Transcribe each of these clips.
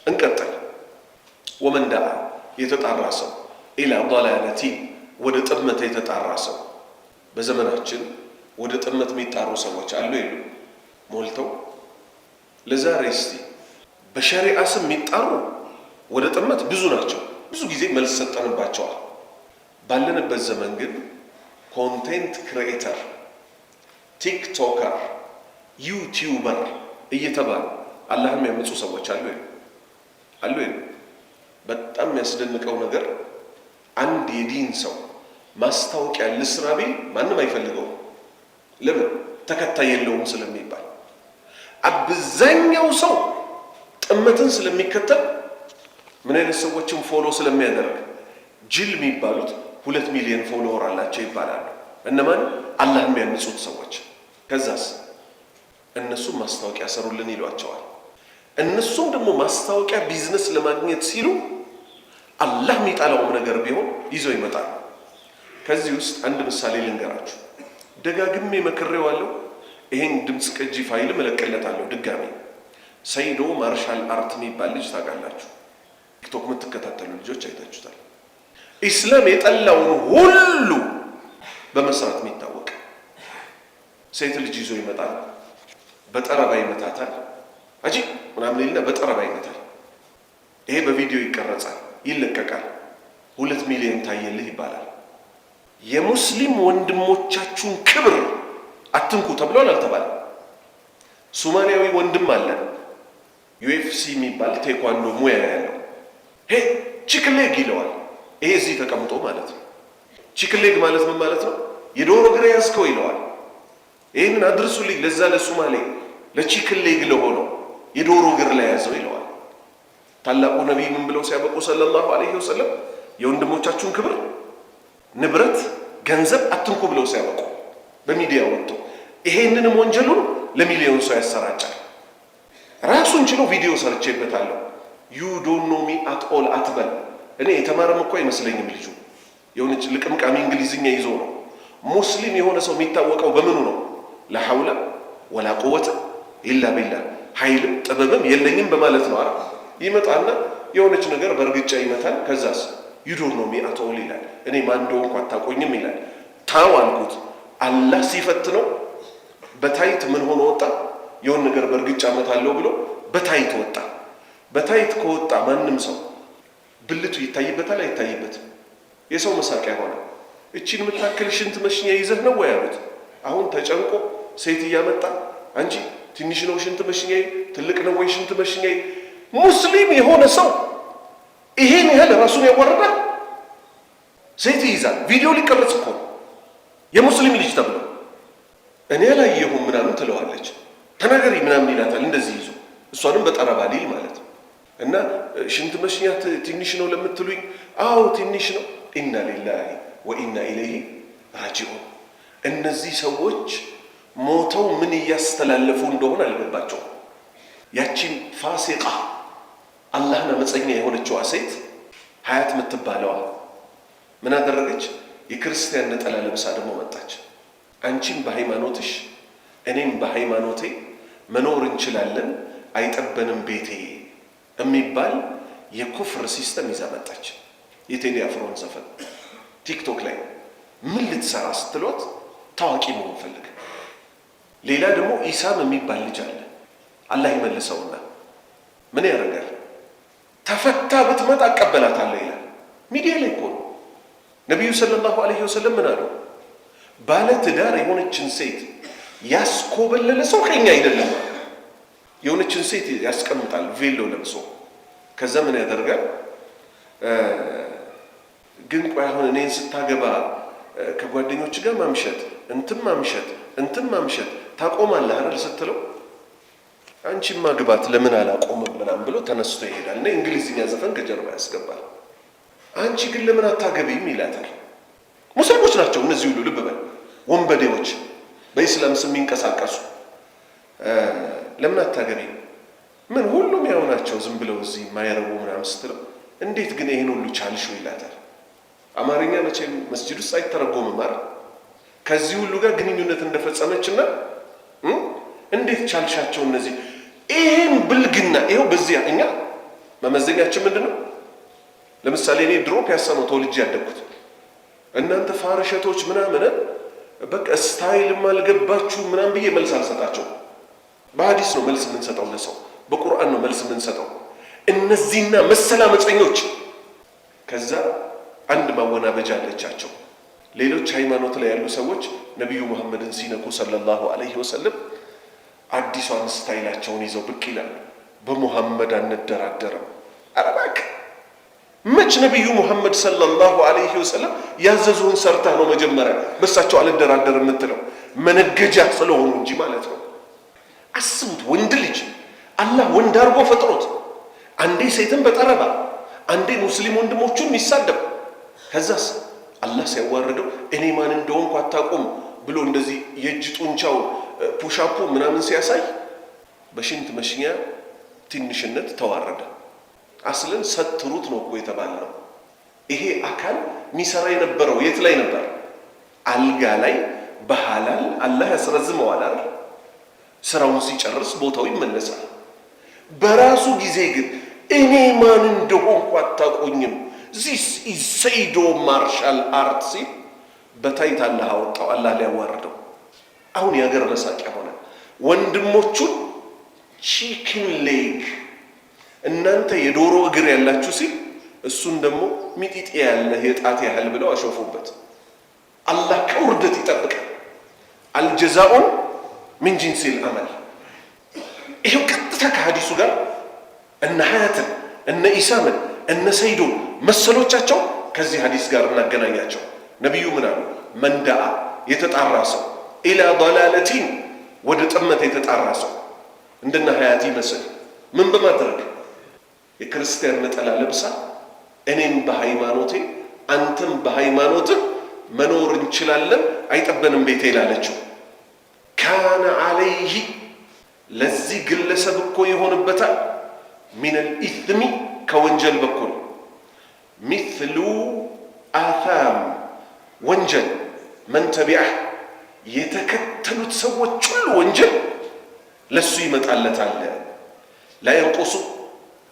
እንቀጥል። ወመን ደዓ የተጣራ ሰው ኢላ ضላለቲ ወደ ጥመት የተጣራ ሰው። በዘመናችን ወደ ጥመት የሚጣሩ ሰዎች አሉ የሉ? ሞልተው። ለዛሬ እስቲ በሸሪዓ ስም የሚጣሩ ወደ ጥመት ብዙ ናቸው። ብዙ ጊዜ መልስ ሰጠንባቸዋል። ባለንበት ዘመን ግን ኮንቴንት ክሪኤተር፣ ቲክቶከር፣ ዩቲዩበር እየተባሉ አላህን የሚያመፁ ሰዎች አሉ አሉ። በጣም የሚያስደንቀው ነገር አንድ የዲን ሰው ማስታወቂያ ልስራ ቢል ማንም አይፈልገውም። ለምን? ተከታይ የለውም ስለሚባል። አብዛኛው ሰው ጥመትን ስለሚከተል ምን አይነት ሰዎችን ፎሎ ስለሚያደርግ ጅል የሚባሉት 2 ሚሊዮን ፎሎወር አላቸው ይባላሉ። እነማን? አላህ የሚያምፁት ሰዎች። ከዛስ እነሱም ማስታወቂያ ሰሩልን ይሏቸዋል። እነሱም ደግሞ ማስታወቂያ ቢዝነስ ለማግኘት ሲሉ አላህ የሚጣላውም ነገር ቢሆን ይዘው ይመጣሉ። ከዚህ ውስጥ አንድ ምሳሌ ልንገራችሁ። ደጋግሜ መክሬዋለሁ። ይሄን ድምፅ ቅጂ ፋይል እለቅለታለሁ ድጋሚ። ሰይዶ ማርሻል አርት የሚባል ልጅ ታውቃላችሁ? ቲክቶክ የምትከታተሉ ልጆች አይታችሁታል። ኢስላም የጠላውን ሁሉ በመስራት የሚታወቅ ሴት ልጅ ይዞ ይመጣል። በጠረባ ይመታታል። አጂ ምናምን ይልና በጠረባ ይመታል። ይሄ በቪዲዮ ይቀረጻል፣ ይለቀቃል። 2 ሚሊዮን ታየልህ ይባላል። የሙስሊም ወንድሞቻችሁን ክብር አትንኩ ተብሏል አልተባለም? ሶማሊያዊ ወንድም አለ ዩኤፍሲ የሚባል ቴኳንዶ ሙያ ያለው። ሄ ቺክሌግ ይለዋል። ይሄ እዚህ ተቀምጦ ማለት ነው። ቺክሌግ ማለት ምን ማለት ነው? የዶሮ እግር ያዝከው ይለዋል። ይህንን አድርሱልኝ ለዛ ለሶማሌ ለቺክሌግ ለሆነው የዶሮ እግር ላይ ያዘው ይለዋል። ታላቁ ነቢይ ምን ብለው ሲያበቁ ሰለላሁ ዐለይሂ ወሰለም የወንድሞቻችሁን ክብር፣ ንብረት፣ ገንዘብ አትንኩ ብለው ሲያበቁ በሚዲያ ወጥቶ ይሄንንም ወንጀሉን ለሚሊዮን ሰው ያሰራጫል። ራሱን ችሎ ቪዲዮ ሰርቼበታለሁ። ዩ ዶንት ኖ ሚ አት ኦል አትበል። እኔ የተማረም እኮ አይመስለኝም ልጁ። የሆነች ልቅምቃሚ እንግሊዝኛ ይዞ ነው። ሙስሊም የሆነ ሰው የሚታወቀው በምኑ ነው? ላ ሐውለ ወላ ቁወተ ኢላ ቢላህ፣ ኃይልም ጥበብም የለኝም በማለት ነው። ይመጣና የሆነች ነገር በእርግጫ ይመታል። ከዛስ ዩ ዶንት ኖ ሚ አት ኦል ይላል። እኔ ማን እንደሆንኩ አታውቁኝም ይላል። ታው አልኩት። አላህ ሲፈትነው በታይት ምን ሆኖ ወጣ? የሆነ ነገር በእርግጫ መታለው ብሎ በታይት ወጣ። በታይት ከወጣ ማንም ሰው ብልቱ ይታይበታል አይታይበትም? የሰው መሳቂያ ሆነ። እቺን የምታክል ሽንት መሽኛ ይዘህ ነው ወይ አሉት። አሁን ተጨንቆ ሴት እያመጣ አንቺ ትንሽ ነው ሽንት መሽኛዬ፣ ትልቅ ነው ወይ ሽንት መሽኛዬ? ሙስሊም የሆነ ሰው ይሄን ያህል ራሱን ያወርዳል? ሴት ይይዛል። ቪዲዮ ሊቀርጽ እኮ የሙስሊም ልጅ ተብሎ እኔ አላየሁም ምናምን ትለዋለች። ተናገሪ ምናምን ይላታል እንደዚህ ይዞ፣ እሷንም በጠረባ ሊል ማለት ነው። እና ሽንት መሽኛት ትንሽ ነው ለምትሉኝ፣ አዎ ትንሽ ነው። ኢና ሊላሂ ወኢና ኢለይሂ ራጂዑን። እነዚህ ሰዎች ሞተው ምን እያስተላለፉ እንደሆነ አልገባቸውም። ያቺን ፋሲቃ አላህን አመፀኛ የሆነችዋ ሴት ሀያት የምትባለዋ ምን አደረገች? የክርስቲያን ነጠላ ለብሳ ደግሞ መጣች። አንቺም በሃይማኖትሽ እኔም በሃይማኖቴ መኖር እንችላለን፣ አይጠበንም ቤቴ የሚባል የኩፍር ሲስተም ይዛ መጣች። የቴዲ አፍሮን ዘፈን ቲክቶክ ላይ ምን ልትሰራ ስትሏት ታዋቂ መሆን ፈልግ። ሌላ ደግሞ ኢሳም የሚባል ልጅ አለ፣ አላህ ይመልሰውና ምን ያደርጋል? ተፈታ ብትመጣ አቀበላታለሁ ይላል። ሚዲያ ላይ እኮ ነው። ነቢዩ ሰለላሁ ዐለይሂ ወሰለም ምን አሉ? ባለ ትዳር የሆነችን ሴት ያስኮበለለ ሰው ከኛ አይደለም። የሆነችን ሴት ያስቀምጣል ቬሎ ለብሶ። ከዛ ምን ያደርጋል? ግን ቆይ አሁን እኔን ስታገባ ከጓደኞች ጋር ማምሸት እንትን ማምሸት ታቆማለህ አይደል ስትለው፣ አንቺም ማግባት ለምን አላቆምም ምናምን ብሎ ተነስቶ ይሄዳል። እና እንግሊዝኛ ዘፈን ከጀርባ ያስገባል። አንቺ ግን ለምን አታገቢም ይላታል። ሙስሊሞች ናቸው እነዚህ ሁሉ፣ ልብ በል ወንበዴዎች፣ በኢስላም ስም የሚንቀሳቀሱ። ለምን አታገቢም? ምን ሁሉም ያው ናቸው ዝም ብለው እዚህ ማይረቡ ምናምን ስትለው፣ እንዴት ግን ይሄን ሁሉ ቻልሽው ይላታል። አማርኛ መቼም መስጂድ ውስጥ አይተረጎምም አይደል? ከዚህ ሁሉ ጋር ግንኙነት እንደፈጸመችና እንዴት ቻልሻቸው እነዚህ? ይሄን ብልግና ይሄው በዚያ እኛ መመዘኛችን ምንድነው? ለምሳሌ እኔ ድሮ ፒያሳ ነው ተወልጄ ያደግኩት። እናንተ ፋርሸቶች ምናምን በቃ ስታይልም አልገባችሁ ምናምን ብዬ መልስ አልሰጣቸው። በሐዲስ ነው መልስ የምንሰጠው ለሰው፣ በቁርአን ነው መልስ የምንሰጠው። እነዚህና መሰል አመፀኞች ከዛ አንድ ማወናበጃ አለቻቸው። ሌሎች ሃይማኖት ላይ ያሉ ሰዎች ነቢዩ መሐመድን ሲነኩ ሰለላሁ ዐለይሂ ወሰለም አዲሷን ስታይላቸውን ይዘው ብቅ ይላሉ። በሙሐመድ አንደራደርም። ኧረ እባክህ መች ነቢዩ ሙሐመድ ሰለላሁ ዐለይሂ ወሰለም ያዘዙን ሰርተህ ነው መጀመሪያ በሳቸው አልደራደር የምትለው? መነገጃ ስለሆኑ እንጂ ማለት ነው። አስቡት፣ ወንድ ልጅ አላህ ወንድ አድርጎ ፈጥሮት አንዴ ሴትን በጠረባ አንዴ ሙስሊም ወንድሞቹን የሚሳደብ ከዛስ አላህ ሲያዋርደው እኔ ማን እንደሆንኩ አታውቁም ብሎ እንደዚህ የእጅ ጡንቻው ፑሻፑ ምናምን ሲያሳይ በሽንት መሽኛ ትንሽነት ተዋረደ። አስለን ሰትሩት ነው እኮ የተባለው። ይሄ አካል ሚሰራ የነበረው የት ላይ ነበር? አልጋ ላይ በሐላል አላህ ያስረዝመዋል አይደል? ስራውን ሲጨርስ ቦታው ይመለሳል። በራሱ ጊዜ ግን እኔ ማን እንደሆንኩ አታውቁኝም ዚስ ኢዝ ሰይዶ ማርሻል አርት ሲል በታይት አላህ አወጣው። አላህ ሊያዋርደው አሁን የሀገር መሳቂያ ሆነ። ወንድሞቹን ቺክን ሌግ እናንተ የዶሮ እግር ያላችሁ ሲል እሱን ደግሞ ሚጢጤ ያለ የጣት ያህል ብለው አሾፉበት። አላህ ከውርደት ይጠብቃል። አልጀዛኡን ምን ጂንሲል አመል። ይሄው ቀጥታ ከሐዲሱ ጋር እነ ሀያትን እነ ኢሳምን እነ ሰይዶን መሰሎቻቸው ከዚህ ሐዲስ ጋር እናገናኛቸው። ነቢዩ ምን አሉ? መንዳአ የተጣራ ሰው ኢላ ضላለቲን ወደ ጥመት የተጣራ ሰው እንደነ ሀያት ይመስል ምን በማድረግ የክርስቲያን ነጠላ ለብሳ እኔም በሃይማኖቴ አንተም በሃይማኖትህ መኖር እንችላለን አይጠበንም ቤቴ ይላለችው። ካነ አለይህ ለዚህ ግለሰብ እኮ ይሆንበታል ሚነል ኢስሚ ከወንጀል በኩል ሚስሉ አሳም ወንጀል መን ተቢዐህ የተከተሉት ሰዎች ሁሉ ወንጀል ለሱ ይመጣለታል። ላ የንቁሱ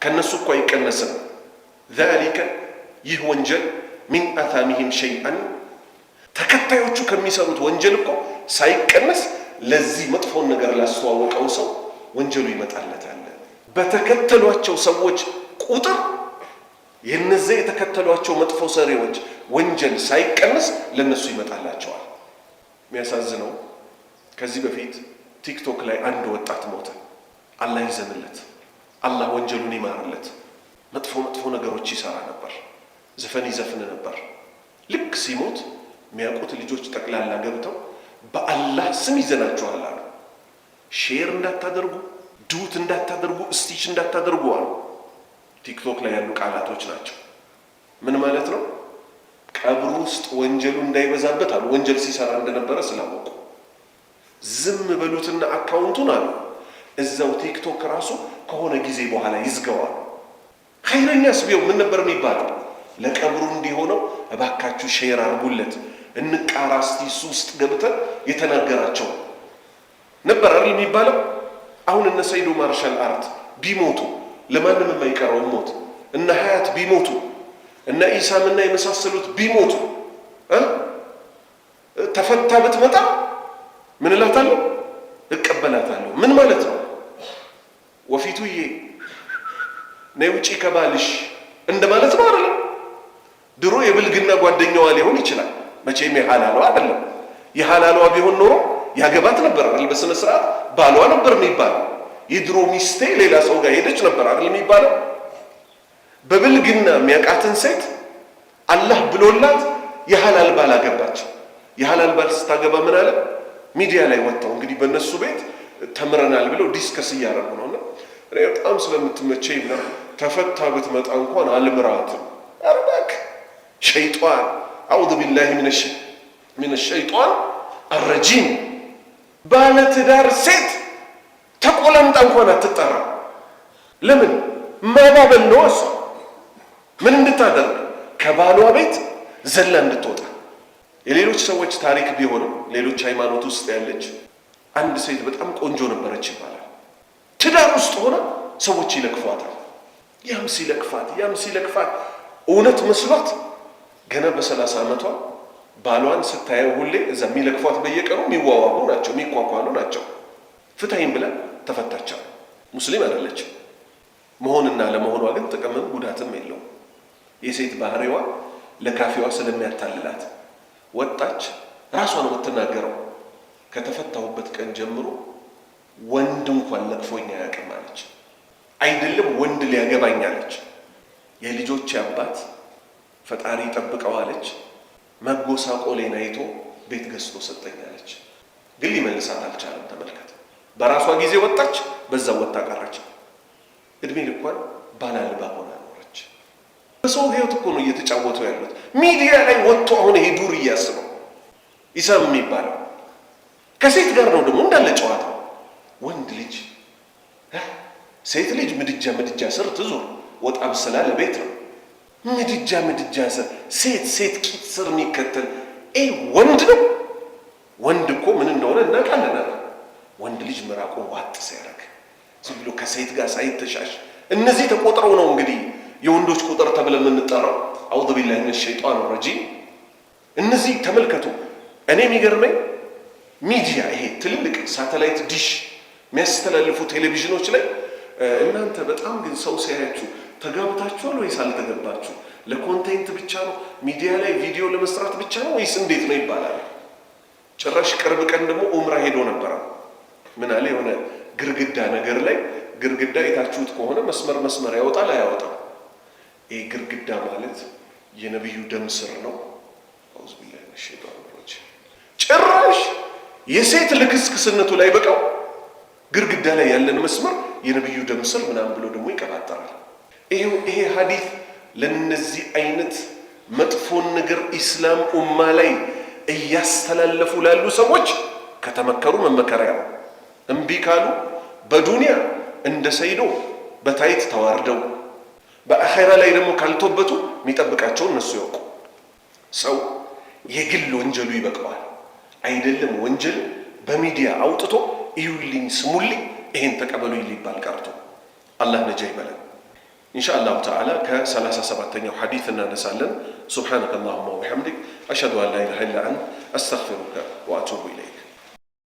ከነሱ እኮ አይቀነስም። ዛሊከ ይህ ወንጀል ሚን አሳሚሂም ሸይአን ተከታዮቹ ከሚሰሩት ወንጀል እኮ ሳይቀነስ ለዚህ መጥፎን ነገር ላስተዋወቀው ሰው ወንጀሉ ይመጣለታል። በተከተሏቸው ሰዎች ቁጥር የነዚህ የተከተሏቸው መጥፎ ሰሪዎች ወንጀል ሳይቀነስ ለነሱ ይመጣላቸዋል። የሚያሳዝነው ከዚህ በፊት ቲክቶክ ላይ አንድ ወጣት ሞተ። አላህ ይዘንለት፣ አላህ ወንጀሉን ይማርለት። መጥፎ ነገሮች ይሰራ ነበር፣ ዘፈን ይዘፍን ነበር። ልክ ሲሞት የሚያውቁት ልጆች ጠቅላላ ገብተው በአላህ ስም ይዘናችኋል አሉ። ሼር እንዳታደርጉ፣ ዱት እንዳታደርጉ፣ እስቲች እንዳታደርጉ አሉ። ቲክቶክ ላይ ያሉ ቃላቶች ናቸው። ምን ማለት ነው? ቀብሩ ውስጥ ወንጀሉ እንዳይበዛበት አሉ። ወንጀል ሲሰራ እንደነበረ ስላወቁ ዝም በሉትና አካውንቱን አሉ እዛው ቲክቶክ ራሱ ከሆነ ጊዜ በኋላ ይዝገዋል። ኸይረኛስ ቢሆን ምን ነበር የሚባለው? ለቀብሩ እንዲሆነው እባካችሁ ሼር አርጉለት እንቃራ እስቲ እሱ ውስጥ ገብተን የተናገራቸው ነበር አይደል የሚባለው። አሁን እነ ሰይዶ ማርሻል አርት ቢሞቱ ለማንም የማይቀረው ሞት፣ እነ ሀያት ቢሞቱ እነ ኢሳምና የመሳሰሉት ቢሞቱ ተፈታ ብትመጣ ምን እላታለሁ? እቀበላታለሁ። ምን ማለት ነው? ወፊቱዬ ነይ ውጪ ከባልሽ እንደማለት ነው አይደለም? ድሮ የብልግና ጓደኛዋ ሊሆን ይችላል። መቼም የሐላሏ አይደለም። የሐላሏ ቢሆን ኖሮ ያገባት ነበር አይደል? በስነ ስርዓት ባሏ ነበር የሚባለው። የድሮ ሚስቴ ሌላ ሰው ጋር ሄደች ነበር አይደል የሚባለው። በብልግና የሚያውቃትን ሴት አላህ ብሎላት የሐላል ባል አገባች። የሐላል ባል ስታገባ ምን አለ? ሚዲያ ላይ ወጣው እንግዲህ በእነሱ ቤት ተምረናል ብለው ዲስከስ እያደረጉ ነውና እኔ በጣም ስለምትመቸኝ ነው ተፈታ ብትመጣ እንኳን አልምራትም። ኧረ እባክህ ሸይጣን አዑዙ ቢላሂ ሚነ ሸይጣን አረጂም። ባለ ትዳር ሴት ተቆላምጣ እንኳን አትጠራ። ለምን? ማባበል ነው። እሷ ምን እንድታደርግ? ከባሏ ቤት ዘላ እንድትወጣ። የሌሎች ሰዎች ታሪክ ቢሆንም ሌሎች ሃይማኖት ውስጥ ያለች አንድ ሴት በጣም ቆንጆ ነበረች ይባላል። ትዳር ውስጥ ሆና ሰዎች ይለክፏታል። ያም ሲለክፋት እውነት መስሏት ገና በ30 ዓመቷ ባሏን ስታየው ሁሌ እዛ የሚለክፏት በየቀኑ የሚዋዋሉ ናቸው፣ የሚኳኳሉ ናቸው። ፍታይም ብላ ተፈታቻው። ሙስሊም አይደለችም። መሆንና ለመሆኗ ግን ጥቅምም ጉዳትም የለውም። የሴት ባህሪዋ ለካፊዋ ስለሚያታልላት ወጣች። ራሷ ነው የምትናገረው። ከተፈታሁበት ቀን ጀምሮ ወንድ እንኳን ለክፎኛ አያውቅም አለች። አይደለም ወንድ ሊያገባኝ አለች። የልጆች አባት ፈጣሪ ጠብቀው አለች። መጎሳቆሌን አይቶ ቤት ገዝቶ ሰጠኝ አለች። ግን ሊመልሳት አልቻለም። ተመልከት። በራሷ ጊዜ ወጣች፣ በዛው ወጣ ቀረች። እድሜ ልኳን ባላልባ ሆና ኖረች። በሰው ህይወት እኮ ነው እየተጫወቱ ያሉት። ሚዲያ ላይ ወጥቶ አሁን ይሄ ዱር እያስበው ይሰም የሚባለው ከሴት ጋር ነው ደግሞ እንዳለ ጨዋታው። ወንድ ልጅ ሴት ልጅ ምድጃ ስር ትዙር፣ ወጣ ብስላ ለቤት ነው። ምድጃ ስር ሴት ቂጥ ስር የሚከተል ወንድ ነው። ወንድ እኮ ምን እንደሆነ እናውቃለን። ወንድ ልጅ ምራቁ ዋጥ ሲያደርግ ዝም ብሎ ከሴት ጋር ሳይተሻሽ፣ እነዚህ ተቆጥረው ነው እንግዲህ የወንዶች ቁጥር ተብለ የምንጠራው። አዑዙ ቢላሂ ሚነ ሸይጣን ረጂም። እነዚህ ተመልከቱ። እኔ የሚገርመኝ ሚዲያ ይሄ ትልልቅ ሳተላይት ዲሽ የሚያስተላልፉ ቴሌቪዥኖች ላይ እናንተ በጣም ግን ሰው ሲያያችሁ ተጋብታችኋል ወይስ አልተገባችሁ? ለኮንቴንት ብቻ ነው ሚዲያ ላይ ቪዲዮ ለመስራት ብቻ ነው ወይስ እንዴት ነው ይባላል። ጭራሽ ቅርብ ቀን ደግሞ ኡምራ ሄዶ ነበር። ምን አለ የሆነ ግርግዳ ነገር ላይ ግርግዳ የታችሁት ከሆነ መስመር ያወጣል አያወጣም። ይሄ ግርግዳ ማለት የነብዩ ደም ስር ነው። አውዝ ቢላሂ ሸይጣን ወረጅ። ጭራሽ የሴት ልክስክስነቱ ላይ በቃው ግርግዳ ላይ ያለን መስመር የነብዩ ደም ስር ምናምን ብሎ ደግሞ ይቀባጠራል። ይሄ ሐዲስ ለነዚህ አይነት መጥፎን ነገር ኢስላም ኡማ ላይ እያስተላለፉ ላሉ ሰዎች ከተመከሩ መመከሪያ ነው። እምቢ ካሉ በዱንያ እንደ ሰይዶ በታይት ተዋርደው በአኺራ ላይ ደግሞ ካልተወበቱ የሚጠብቃቸው እነሱ ያውቁ። ሰው የግል ወንጀሉ ይበቃዋል። አይደለም ወንጀል በሚዲያ አውጥቶ ይዩልኝ ስሙልኝ ይሄን ተቀበሉ ሊባል ቀርቶ አላህ ነጃ ይበለን። ኢንሻአላህ ተዓላ ከ37ኛው ሐዲስ እናነሳለን። ሱብሃነከ አላሁመ ወቢሐምዲክ አሽሀዱ አን ላ ኢላሃ ኢላ አንተ አስተግፊሩከ ወአቱቡ ኢለይክ።